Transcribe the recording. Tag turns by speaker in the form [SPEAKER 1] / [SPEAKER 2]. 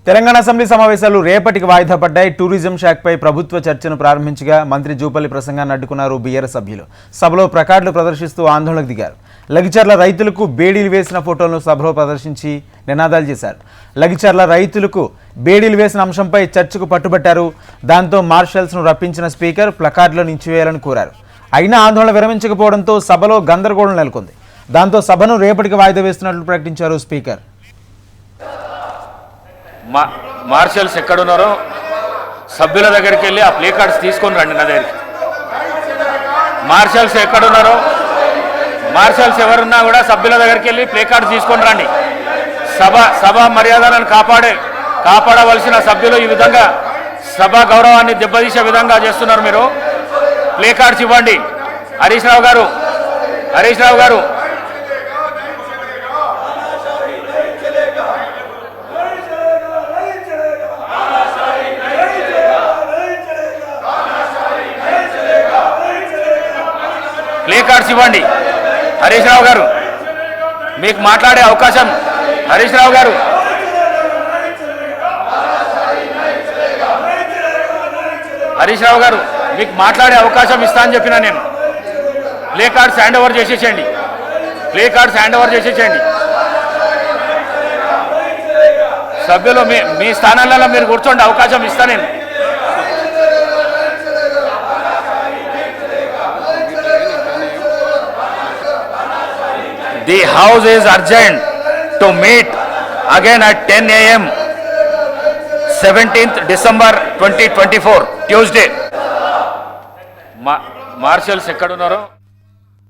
[SPEAKER 1] Telangana assembly సమావేశాలు రేపటికి వాయిదా పడ్డాయి. టూరిజం శాఖపై ప్రభుత్వ చర్చను ప్రారంభించగా మంత్రి జూపల్లి ప్రసంగాన్ని అడ్డుకున్నారు బీఆర్ఎస్ సభ్యులు. సభలో ప్లకార్డులు ప్రదర్శిస్తూ ఆందోళనకు దిగారు. లగిచర్ల రైతులకు బేడీలు వేసిన ఫోటోలను సభలో ప్రదర్శించి నినాదాలు చేశారు. లగిచర్ల రైతులకు బేడీలు వేసిన అంశంపై చర్చకు పట్టుబట్టారు. దాంతో మార్షల్స్ను రప్పించిన స్పీకర్ ప్లకార్డులను నిలిపివేయాలని కోరారు. అయినా ఆందోళన విరమించకపోవడంతో సభలో గందరగోళం నెలకొంది. దాంతో సభను రేపటికి వాయిదా వేస్తున్నట్లు ప్రకటించారు స్పీకర్.
[SPEAKER 2] మార్షల్స్ ఎక్కడున్నారో సభ్యుల దగ్గరికి వెళ్ళి ఆ ప్లే కార్డ్స్ తీసుకొని రండి నా దగ్గరికి. మార్షల్స్ ఎక్కడున్నారో మార్షల్స్ ఎవరున్నా కూడా సభ్యుల దగ్గరికి వెళ్ళి ప్లే కార్డ్స్ తీసుకొని రండి. సభ మర్యాదలను కాపాడవలసిన సభ్యులు ఈ విధంగా సభ గౌరవాన్ని దెబ్బతీసే విధంగా చేస్తున్నారు. మీరు ప్లే కార్డ్స్ ఇవ్వండి. హరీష్ రావు గారు ప్లే కార్డ్స్ ఇవ్వండి. హరీష్ రావు గారు మీకు మాట్లాడే అవకాశం మీకు మాట్లాడే అవకాశం ఇస్తా అని చెప్పినా నేను. ప్లే కార్డ్స్ హ్యాండ్ ఓవర్ చేసేసేయండి. సభ్యులు మీ స్థానాలలో మీరు కూర్చోండి. అవకాశం ఇస్తా నేను. The house is urgent to meet again at 10 a.m. 17th December 2024 Tuesday. Marshals ఎక్కడున్నారో